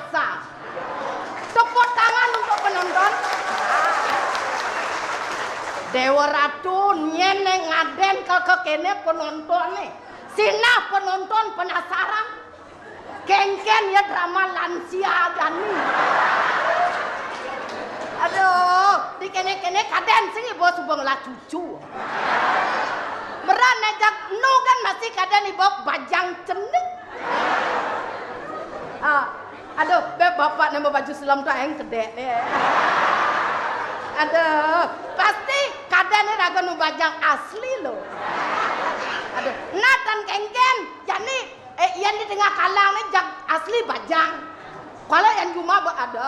biasa. Tepuk tangan untuk penonton. Dewa Ratu nyene ngaden ke kene penonton nih. Sinah penonton penasaran. Kengken ya drama lansia Jani. Aduh, di kene-kene kaden sing ibu subeng lah cucu. Meran nejak nu kan masih kaden ibu bajang cenik. Aduh, bapak nama baju selam tuh yang gede nih. Aduh, pasti kaden ini raga nu bajang asli loh. Aduh, Nathan kengken, jadi yang di tengah kalang nih jak asli bajang. Kalau yang cuma ada.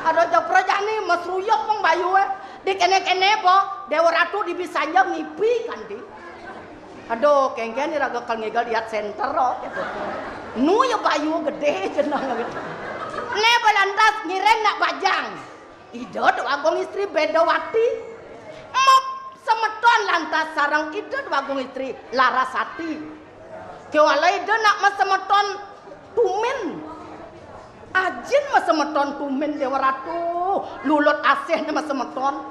Ada jak projak nih mesruyuk peng bayu di kene-kene bo Dewa Ratu dibisanya ngipi kan di. Aduh, kengken ini raga kal ngegal lihat center loh. Nu ya bayu gede jenang gitu. Ne belantas ngireng nak bajang. Ide doa agong istri Bedawati. Mok semeton lantas sarang ide doa agong istri Larasati. Kewala ide nak mas semeton tumin. Ajin mas semeton tumin Dewa Ratu. Lulut asih ne mas semeton.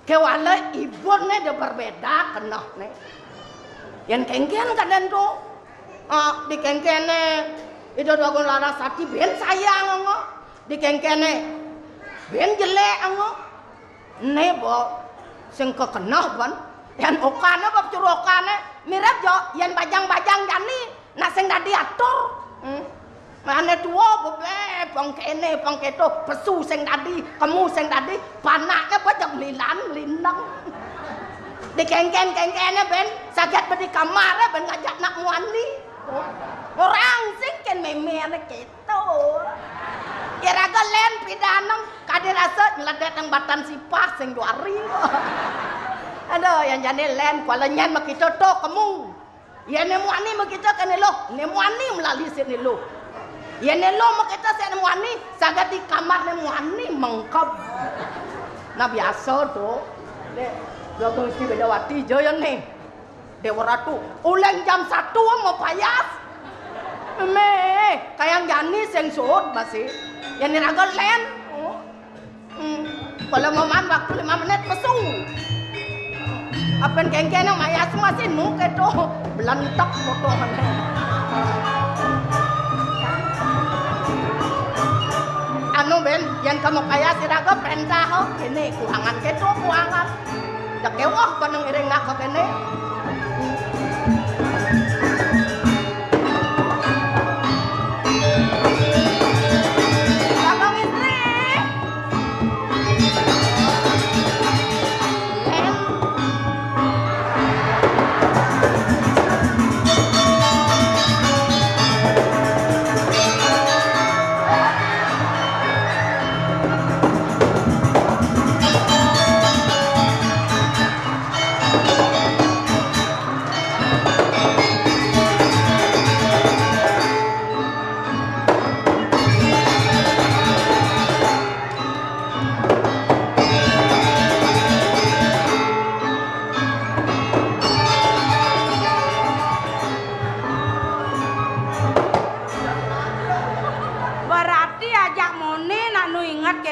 Kewala ibon ne de berbeda kenah ne. Yang kengken kaden tuh. Di kengkene itu doa Larasati ben sayang ngo. Di kengkene ben jelek ngo. Ne bo sing kekenah ban. Yan okane bab curokane mirip yo yen bajang-bajang jani nak sing dah diatur. Mane tuwa bebe bang kene bang keto pesu sing tadi kamu sing tadi panaknya bajang lilan-linang. Di kengkene ben sakit di kamar ben ngajak nak muani. Orang sing ken memene gitu. Kira-kira len pidanang kade rasa ngeledet nang batan sipah sing duari. Aduh yang jane len kuala nyen mak kita to kamu. Ya nemu ani mak kita kan lo, nemu ani melalui sini lo. Ya nelo mak kita se nemu ani sagad di kamar nemu ani mengkap. Nah biasa tuh. Dek, dua istri Bedawati joyon nih. Dewa Ratu, uleng jam 1 mau payas. Kayak Jani sing sud masih. Yang niraga len. Kalau mau makan waktu 5 menit pesu. Apa kengken yang mayas masih nu keto belantak foto mana. Anu ben, yang kamu payas iraga perintah ini kuangan keto kuangan. Dak kewah panang ireng nak kene.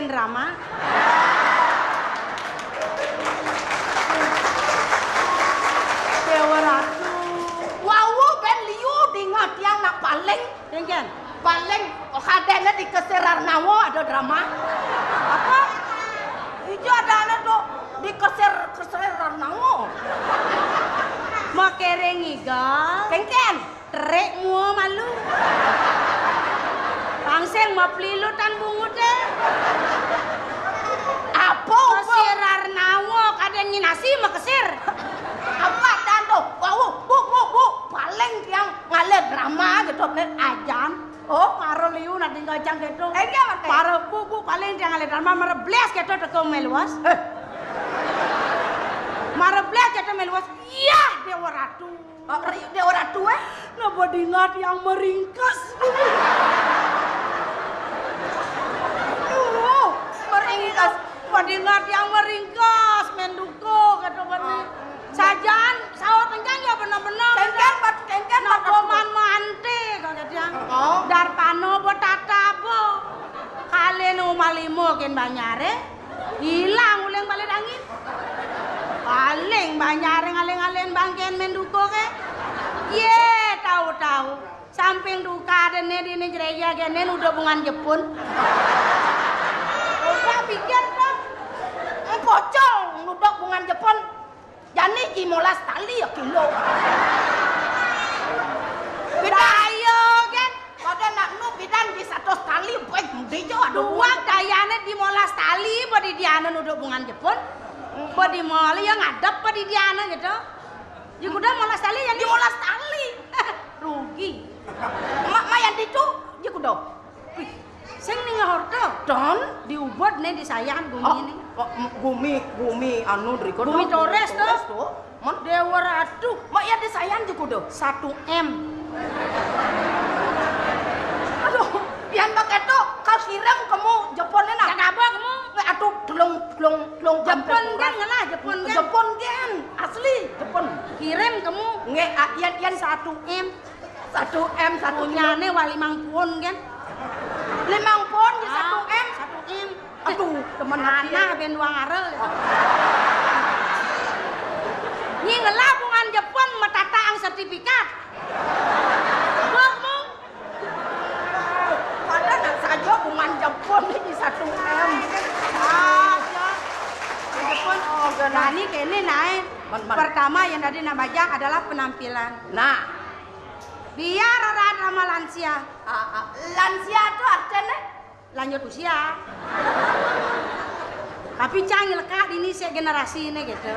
Rama. Dewa Ratu. Wow, ben liu dingat yang nak paling. Dengen. Paling kadene di Keserar Nawo ada drama. Apa? Itu ada anak tuh di Keserar Nawo. Makere ngigal. Kengken. Trek mua malu. Pangseng mau pelilu tan bungut deh. Apa? Keserar Nawo kadang nasi mah kesir. Apa dan tuh? Wow, bu. Paling yang ngalir drama gitu nih ajan. Oh, paro liu nanti ngajang gitu. Enggak mate. Paro bu paling yang ngalir drama merebles gitu teko meluas. Merebles gitu meluas. Iya, Dewa Ratu. Oh, Dewa Ratu Napa dingat yang meringkas. Meringkas. Padingat yang meringkas menduko kata benih. Sajan sawat enjang ya benar-benar. Kengken Napoman mante kata dia. Oh. Darpano 5 ken banyare hilang uleng balik angin. Paling banyare ngaleng-alen bangken menduko ke. Ye tahu-tahu samping duka dene dene gereja kene udah bungan Jepun. Udah pikir tuh pocong nudok bungan Jepun. Jani 15 tali ya kilo. Bidayo kan. Pada nak nu bidan di 100 tali baik mudi jo dua dayane di 15 tali bodi diana nuduk bungan Jepun. Bodi mali yang ngadep bodi diana gitu. Ya kuda 15 tali yang di 15 tali. Rugi. Mak mayan itu ya kuda. Sing ning ngorto. Don diubod ne disayang bumi nih. Gumi anu driko Bumi Torres tuh. Mon Dewa Ratu. mak ya disayang juga do 1M. aduh pian pakai tuh kau siram kamu Jeponnya nak Jak apa kamu? aduh delong Jepun kan ngalah Jepun kan. Jepun kan asli Jepun Kirim kamu nge yan 1M. 1M 1 Punyane wali mangpun kan. 5 pon di 1M 1M. aduh teman Mana ben wang arel. Nyi ngelabungan Jepun metataang sertifikat. Kamu pada nak saja bungan Jepun di 1M Jepun nah ini kene naik. Pertama yang tadi nabajak adalah penampilan. nah Biar orang ramah lansia. lansia itu artinya Lanjut usia. Tapi canggih lekat ini saya generasi ini gitu.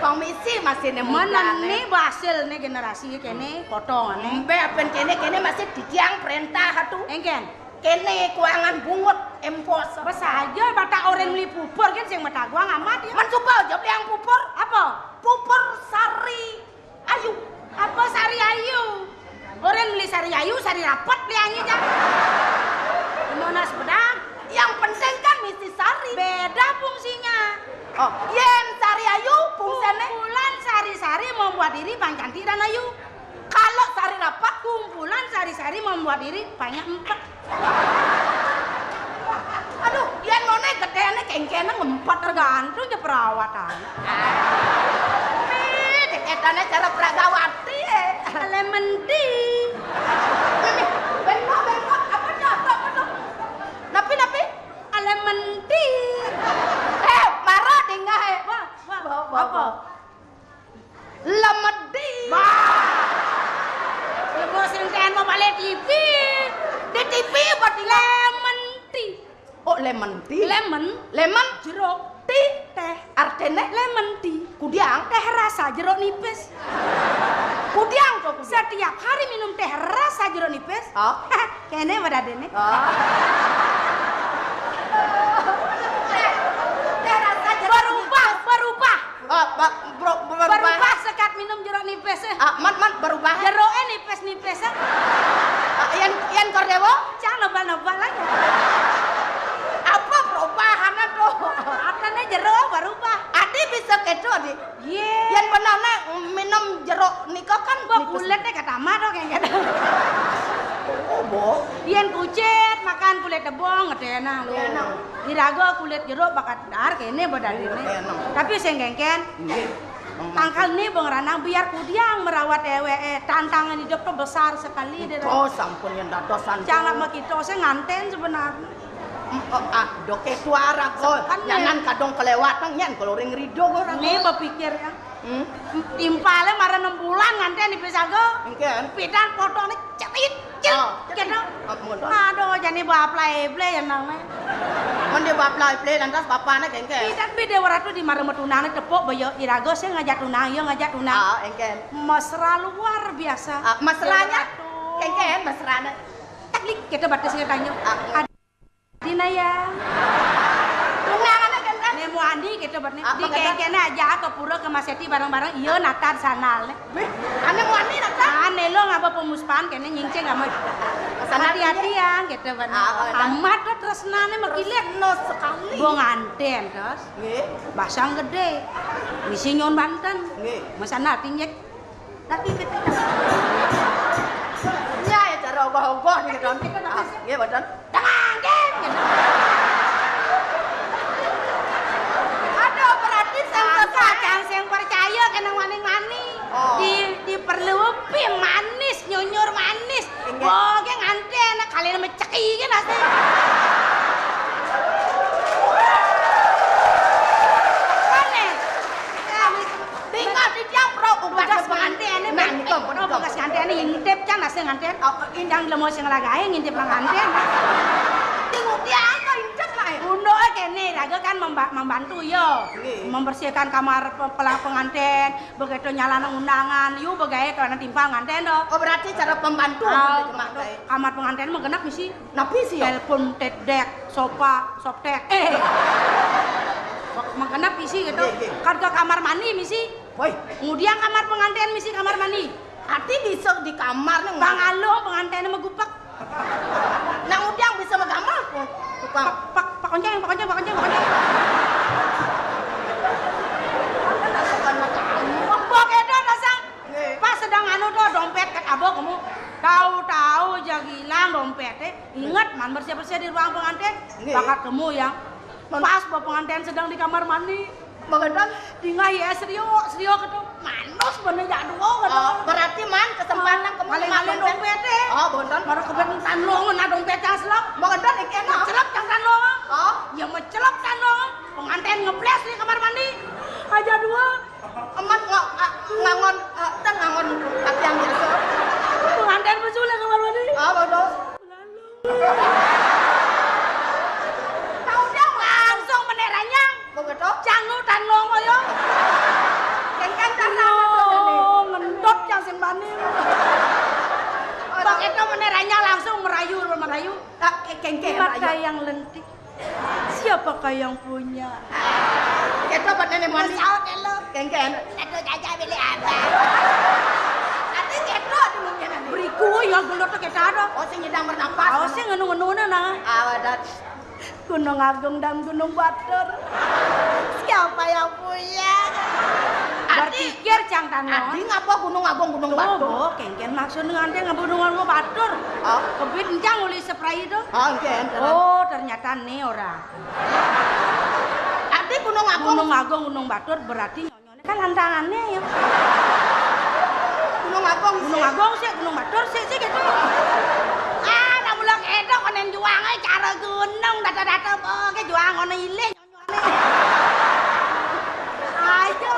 komisi masih Mana nih basil nih generasi kene potong nih. Mbe apen kene masih dikiang perintah atuh. Engken. Kene kuangan bungut empos. Bes aja bata orang beli pupur kan sing mata gua ngamat ya. Man coba jawab yang pupur. Apa? Pupur sari ayu. Apa sari ayu? Orang beli sari ayu, sari rapat beliannya aja. Gimana sepedang? Yang penting kan mesti sari. Beda fungsinya. Oh, yen sari ayu fungsinya Kumpulan sari-sari membuat diri bang cantik dan ayu. kalau sari rapat Kumpulan sari-sari membuat diri banyak empat. aduh, yen ngone gedene kengkene ngempet Tergantung je perawatan. Deketane cara pragawati Elementi. Bengkok apa tuh? Napi Elementi. marah dingah Apa? Lemedi. Ibu sing ten mau balik TV. Di TV apa di Lemon tea. Oh, lemon tea. Lemon jeruk tea. teh. Artinya Lemon tea. kudiang. Teh rasa jeruk nipis. Kudiang tuh. Setiap hari minum teh rasa jeruk nipis. Oh. Kene wadadene. Teh rasa jeruk. Berubah. Berubah. Sekat minum jeruk nipis. Man berubah. Jeruknya nipis-nipis. Yang kordewo? Jangan nebal-nebal aja. Apa perubahan tuh? Artinya jeruk berubah. Adi bisa keco di. Ye. Yang benarnya minum jeruk nikah kan Gua kulitnya kata mah dong yang gitu. Oh, boh. Yen kucet makan kulit debong ngedena lu. Enak. Dirago kulit jeruk bakat dar kene bodadine. Enak. Tapi sing gengken Nggih. angkal nih bang Ranang biar kudiang merawat tantangan hidup tuh besar sekali deh. Oh, sampun yang dadosan. Jangan mah kita saya nganten sebenarnya. Doke suara kok. Kan Jangan kadang kelewatan nyan kalau ring rido orang. Nih berpikir ya. Timpalnya marah 6 bulan nganten di pesago. Mungkin. Pidan foto nih cetit. Gitu. Aduh, jadi bawa play yang namanya. Mandi baplai play lantas bapaknya kengke. Pidan beda waratu di marah tunangnya tepuk bayo irago saya ngajak tunang. Engken. Mesra luar biasa. Masalahnya kengke mesrane. Teknik kita batas tanya. Dina ya. Tunangannya kengke. Nemu Andi kita bat Apa di kata? kene aja ke pura ke Maseti bareng-bareng iya natar sanal. Ane muani nata. Ane lo ngapa pemuspan kene nyingce ngapa. Hati-hati ya gitu bat. Amat tuh tresnane makilet No sekali. Bong anten terus. Nggih. Basang gede. Misi nyon Banten. Nggih. Masana tinjek. Tapi kita Ya cara ogoh-ogoh nih kan. Nggih, badan. tangan gitu. Tapi manis, nyunyur manis. Boge nganten kalian meceki kan asli. Tinggal di jam bro, bekas pengantin ini. Nah, nikom, bekas pengantin ini ngintip can asli nganten. Indang lemo sing lagae ngintip pengantin. Tengok dia apa intip lah. Undo kene raga kan membantu yo. Membersihkan kamar pengantin, begitu nyalana undangan, yo begawe karena timpal nganten do. Oh berarti cara pembantu kamar pengantin mah genap misi. Napi sih ya? Telepon, tedek, sofa, softek. Menggenap misi gitu. Kan ke kamar mandi misi. Woi, kemudian kamar pengantin misi kamar mandi. arti bisa di kamar nang Pangalo pengantin megupak. Nang udang bisa megamal pun. Tukang Pak Konjeng. Mbok edo dasang. Pas sedang anu tuh dompet ket abok kamu. Tahu-tahu jagilang dompetnya. Ingat man bersih-bersih di ruang pengantin. Bakat kamu yang pas bawa pengantin sedang di kamar mandi. Bagaimana? Tinggal ya serio gitu. Manus bener jadul gitu. Oh, berarti man kesempatan kamu Malin dompetnya. Oh, bonton. Baru kebetulan tanlongan ada dompet yang selap. Bagaimana ikena? Celap yang tanlongan. Oh, Ya mencelap tanlongan. Pengantin ngebles di kamar mandi. Aja dua. aman ngangon ngangon latihan biasa. Pengantin besul di kamar mandi. Oh, bonton. Tahu dia Langsung meneranyang. begitu? Jangan tanlongan yo. Kengkeng tanah. Ngendot yang sing mandi. Pak itu meneranyang langsung merayu. Kengkeng. Mata yang lentik. Siapakah yang punya? Kita pada nenek mandi. Saut elo. Kengkeng. Aduh jaja pilih apa? Nanti kita di mungkin nanti. Beriku ya gendot kita ada. Oh, sing nyedang bernapas. Oh sih ngenu-ngenu nah. Awadat. Gunung Agung dan Gunung Batur. Siapa yang punya? Berpikir cang tanong. Adi ngapa Gunung Agung Gunung Batu? Oh, kengken maksud dengan dia Gunung Agung Batur. Oh, Kebit encang uli spray itu. kengkeng. Oh, ternyata nih orang. Adi Gunung Agung. Gunung Agung Gunung Batur berarti nyonyone kan lantangannya ya. Gunung Agung. Gunung Agung sih, Gunung Batur sih gitu. Ah, nak mulak edok konen juangnya cara gunung data-data ke juang konen ilih nyonyone. Ayo.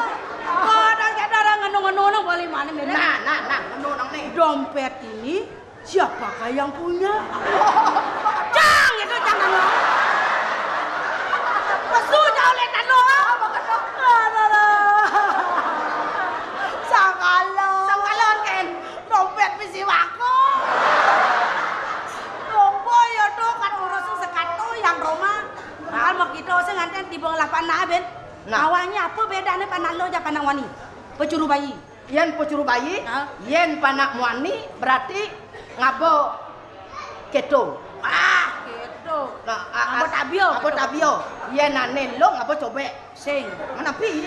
Kok ada orang ngenung-ngenung boleh mana mirip? Nah, menurang nih. Dompet ini siapakah yang punya? Cang itu jangan lo. Pesu jauh letan lo. Sangkalon Ken. dompet misi wako. Dombo ya tuh kan urus sekatu yang Roma. Nah, mau gitu saya nganten tiba ngelapan ben. Nah. Awalnya apa bedanya panang lo aja panang wani? Pecuru bayi. Yen pecuru bayi, Hah? yen panak muani berarti ngabo keto. Ah, gitu. Nah, Ngabo tabio. Ngabo tabio. Yen ane lo ngabo cobek. Sing. Mana pi?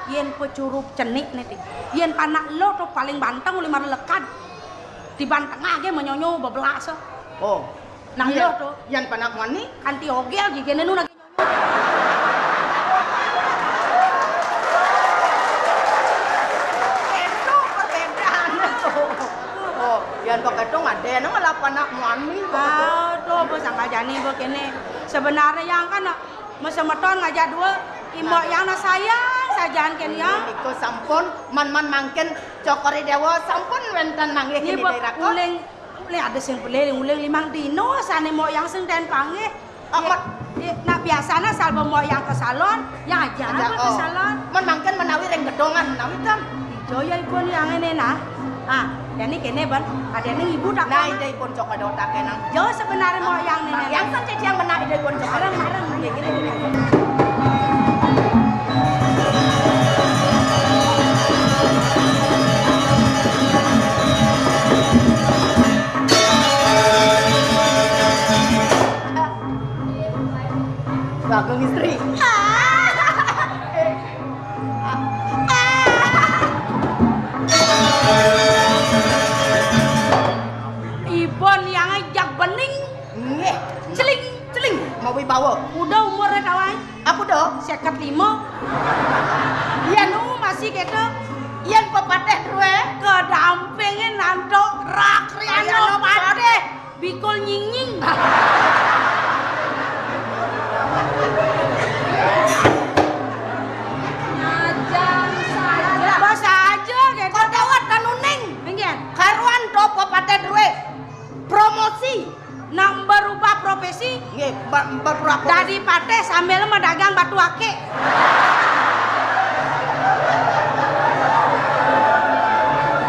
Yen pecurup cenik nih. Yen panak lo tuh paling banteng 5 lekat. Di banteng aja menyonyo bebelas. Oh. Nah yen- lo tuh yen panak muani anti ogel gigene nu lagi nyonyo. itu perbedaan. Oh, yen begitu ngade nang lah panak muani. Tuh bos angkajani begini. Sebenarnya yang kan mesemeton ngajak dua imok yang sayang sajaan ken yang. Iku sampun man mangken cokori dewa sampun wenten manggih Ini kini buat daerah ko. uling ada sing beli uling 5 dino sane mo yang sing den panggih. Nah biasanya salbo mo yang ke salon, yang aja apa ke salon. Man mangken menawi reng gedongan menawi tam. Ijo ya ibu yang ini nah. Ah, dan ini kene ban, ada yang ibu tak Nah, kena. ide pun cok ada otak kenang. Jo sebenarnya mo yang nenek. Yang san yang menak ide pun cok. Marang. Gini. Bagong istri. Ibon yang ajak bening, Nggih, celing. mau wibawa. Udah umurnya kawan, Aku do. 55. Yen Masih gitu. yen pepateh duwe kedampingin nandok rak riano pateh bikul nying-nying. Nyajang saja. Bahasa aja gitu. kodawat kanuning Nggih. karuan do pepateh duwe promosi Nang berubah profesi nggih berapa dadi pateh sambil mendagang batu ake.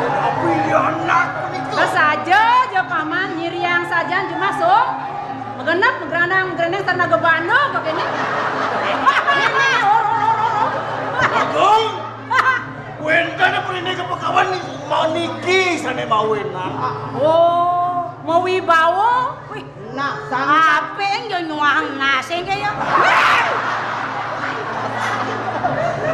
Tapi anak itu. Saja aja paman nyiriang saja cuma masuk. Megenap megranang megreneng tenaga bano begini. Agung. Wentana perine ke pekawan ni mau niki sane mau enak. Oh, mau wibawa. Wih, nah sang Ape yang yo nyuang nasi kaya.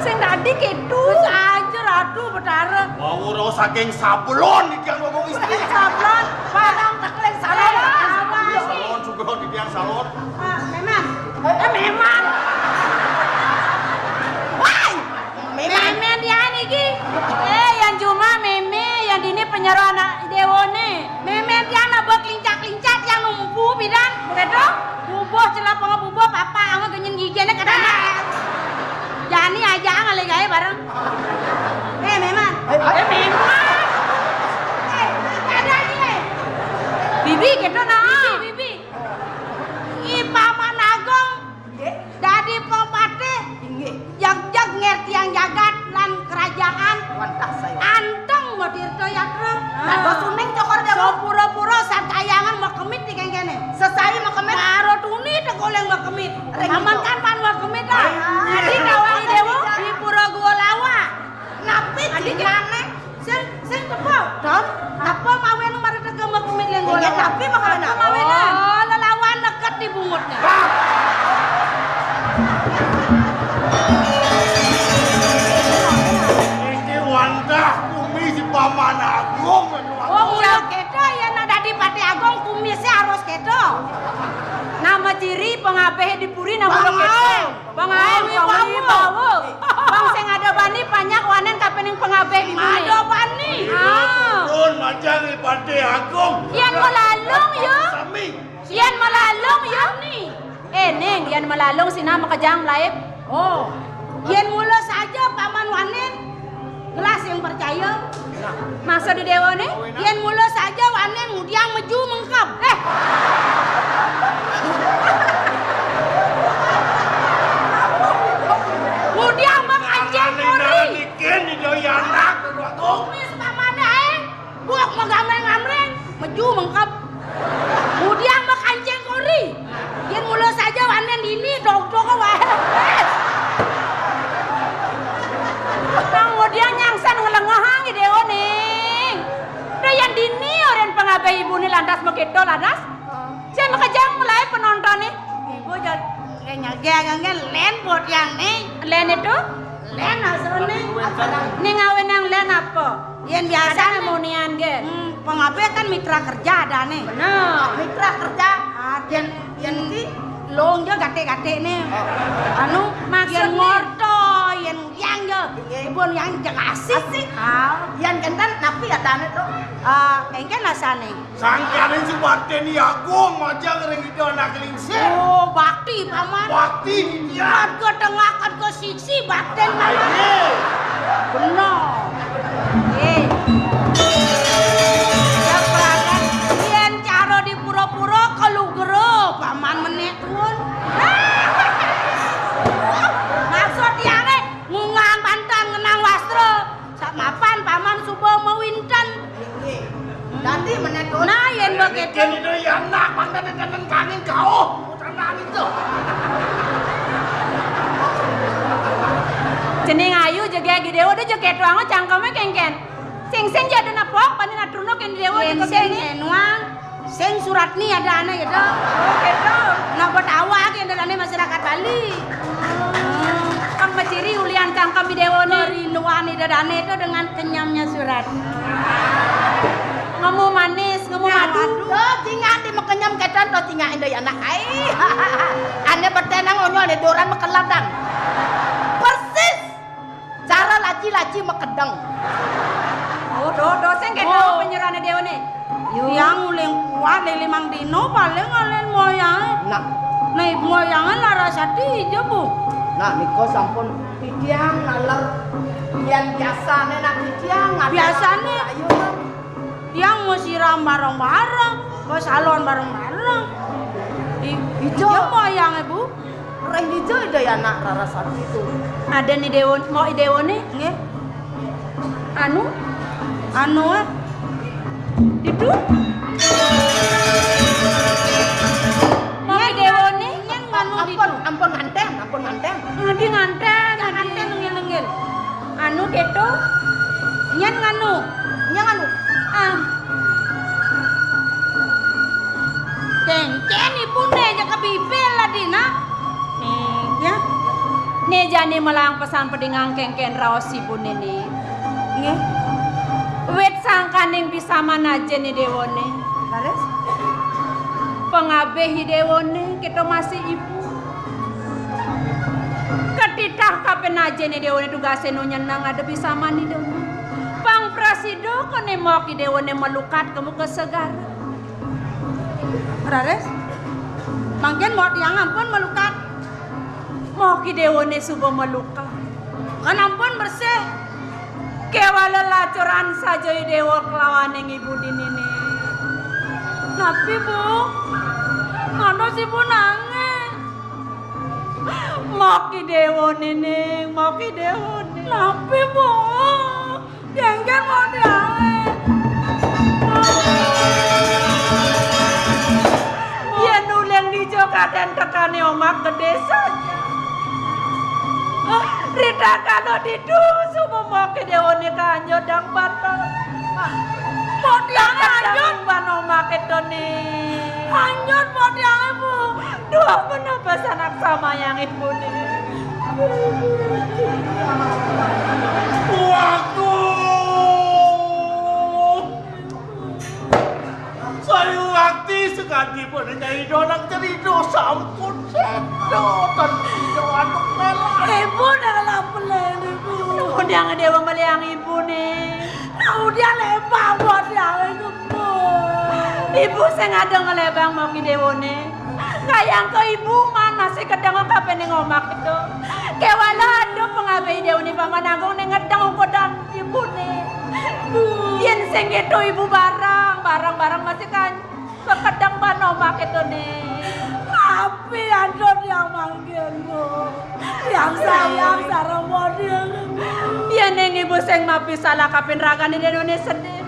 sing tadi gitu. Terus aja ratu betara. Mau ro saking sablon iki yang ngomong istri. Sablon, barang tekleng salon Salon juga di tiang salon. Memang. Memang. wah memang Memen dia niki. Yang cuma meme yang dini penyeru anak dewone. Memen dia na beklincak-lincak yang numpu bidan. Betul? Bubuh celah pengebubuh papa angga genyen gigene kadana. Jani aja ngale gawe bareng. Memang. Memang. Ada ni. Bibi gitu nah. Bibi. I paman agung. Dadi pepateh nggih jag-jag ngerti yang jagat lan kerajaan wantah saya anteng mau dirto yatra. Dados suning cokor dewa Pura-pura sarkayangan mau kemit di kene. sesai makemet Karo tuni tegoleng mau kemit. Reng Paman ijo. kan pan mau kemit ah. Adi kawangi dewa di pura gua lawa. napi jingane Sing tepo. Don, apa mawe nu mari tege mau kemit leng gua Iya, lawa. tapi makanya. Apa mawenan? Oh, lelawan deket di bungutnya. Iki wantah kumi si paman agung. Oh, ulah kedo ya nada di Pati Agung kumisnya harus kedo. Nama ciri pengabeh di puri nama Bang gitu. Aeng. Bang Aeng, Bang Bang Wibawa. Bang sing ada bani banyak wanen kapening pengabeh di puri. Ada bani. Turun macam ni Pati Agung. Yan melalung yo. Sami. Yan melalung yo. Neng, yan melalung sina makajang laib. Oh, yen mula saja paman wanen gelas yang percaya. Masa di dewa nih? Yen mula saja wanen mudiang meju mengkap. Mudiang mengancing muri. Ikan di doi anak agung. Kumis paman aeng buak megamreng-gamreng meju mengkap. Mudiang mengancing muri. Yen mula saja wanen ini dog-dog wae. Kemudian nyangsan ngelengahang di dewa nih. Dayan dini orang pengabeh ibu nih lantas begitu lantas. Saya makajang mulai penonton nih. Ibu jadi kayaknya len buat yang nih. Len itu? Len asone. Nih ngawin yang len apa? Yen biasa Ada munian gen. pengabeh kan mitra kerja ada nih. Benar. mitra kerja Yen ki long jo gate-gate nih. Anu Maksudnya? yen ngorto yen yang jo. Ibun yang jakasih. Asik. Ah, yan kentan napi adane to engke nasane. Sangkarin si Pati ni agung macam orang itu anak kelingsir. Oh, bakti paman. Bakti di dia. Kat ke tengah kat ke siksi bakten paman. Benar. Japrakan yen cara di pura-pura kalugero paman meneh tuun. Maksud diane ngungang bantan ngenang wastra. Sak mapan paman subuh mewinten. nggih dadi menetun Nah yen begitu Ikan di doi anak mantan dan kangin kau. Tanah itu. Jening ayu jaga gidewo dia joget wango cangkeme kengken. Sing jadi napok panin aturno ken dewo yen juga sing kene. enuang sing surat ni ada ane gitu. Oh gitu. Nak betawa ke ada ane masyarakat Bali. Kang maciri ulian cangkem di dewo nih. Kerinduan idadane itu dengan kenyamnya surat. Ngemu manis, ngemu madu. do jingan di mekenyam ketan do jingan ndai anak ai ane betenang onyo ane doran mekeladang persis cara laci-laci mekedeng. Oh, dosen kedo penyerane dewe ne. Yang uling kuat dari 5 dino paling alen moyangnya. Nah ibu moyangnya Larasati aja bu. Nah niko sampun pidiang nalar yang biasa nak pidiang biasanya yang mau siram bareng-bareng, mau salon bareng-bareng. Ijo ya moyangnya bu. Reng ijo ide ya nak Larasati itu. Ada nih dewo mau dewo nih nggih. Anu itu mau dewo nih yang nganu ampun nganteng. Ngadi nganteng lenggil. Anu keto nyen nganu. Cengcen ibu ne jaga bibel lah dina. Ya. Ne jane melang pesan pedingang kengken raos ibu nene. Nggih. Wit sangkaning bisa manaje ni dewone. Lares. Pengabeh dewone kita masih ibu. Ketitah kapen aja ni dewone tugase no nyenang ada bisa mani dewone. Pang prasido kene mau ki dewone melukat kamu kesegar. Lares. Mangken mau tiang ampun melukat. Mau ki dewone subuh melukat. Kan ampun bersih. Kewala lacuran saja dewa kelawan yang ibu dinini. Tapi bu, ngono si bu nangis. Mau ki dewa nene, mau ki dewa nene. Tapi bu, jengkel mau nangis. Ya nulen di Jokaden tekani omak ke desa. Rita kano didu semua mau ke dewane kanyo dang bano. Mau tiang anjut bano make toni. Anjut mau tiang ibu. Dua menambah anak sama yang ibu nih. Waduh. Saya waktu sekali pun nyai donang cerita sampun sedot dan tidak anak melah. Ibu dah lapelen ibu. Udah ngedewa meliang ibu nih. Udah lebang buat yang ibu. Ibu sengaja ngelebang mau kidewane. Kayang ke ibu mana sih kedang kape ning omak itu. Kewala ado pengabai dewane pamananggung ning ngedang kodan ibu nih. Yen sing itu ibu barang masih kan kekedang ban omak itu nih. Tapi ada yang manggil bu. Yang sayang sarang model. Ya neng ibu sing mapi salah kapin ragane dewane sedih.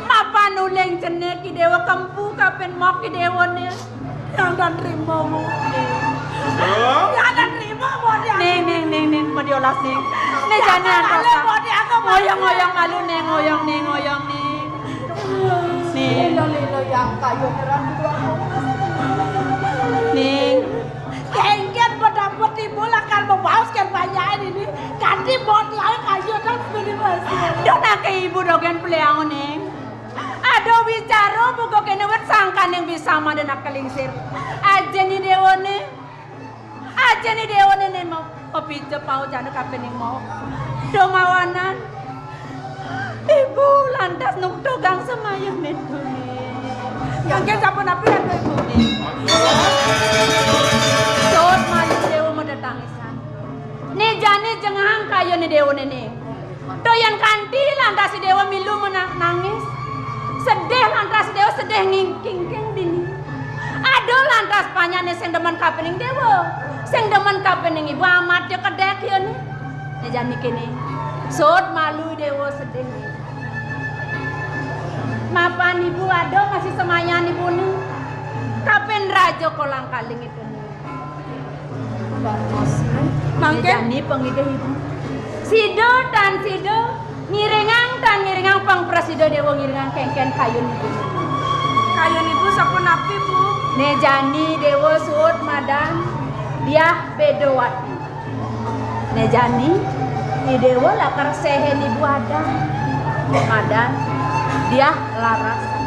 Mapa nuleng jenek ki dewa kempu kapen mok ki dewane. Yang dan terima bu. Yang dan terima bu dia. Neng mau diolah sih. Nih jangan ngoyong malu neng ngoyong nih. Nih Lilo yang kayu heran itu aku. Ning Kengket pendapat ibu akan membauskan banyak ini. Ganti bot lain kayu dan beli masih. dona ke ibu dogen peleang neng. Ado bicara buka kene wet sangkan yang bisa mana nak kelingsir. Aja nih dewane nih mau pepija pau jana kapen yang mau. Domawanan. Ibu lantas nuk dogang semayang netu nih. Kengket siapa napi ada ibu. Sot malu dewa mendatangisan. Nih jani jengahang kayo nih dewa nih. Doyan kanti lantas si dewa milu menangis. Sedih lantas si dewa sedih ngingking dini. Aduh lantas panyane sing demen kapening dewa. Sing demen kapening ibu amat dia kedek ya nih. Nih jani kini. Sot malu dewa sedih nih. Mapan ibu ado masih semayan ibu nih. Kapen rajo kolang kaling itu nih. Mangken Jani pengide ibu. Sido ngiringang pang prasido dewa ngiringang kengken kayun ibu. Kayun ibu sapu napi bu. Ne Jani dewa suut madan dia bedowati. Ne Jani di dewa lakar sehen ibu ada madan dia laras.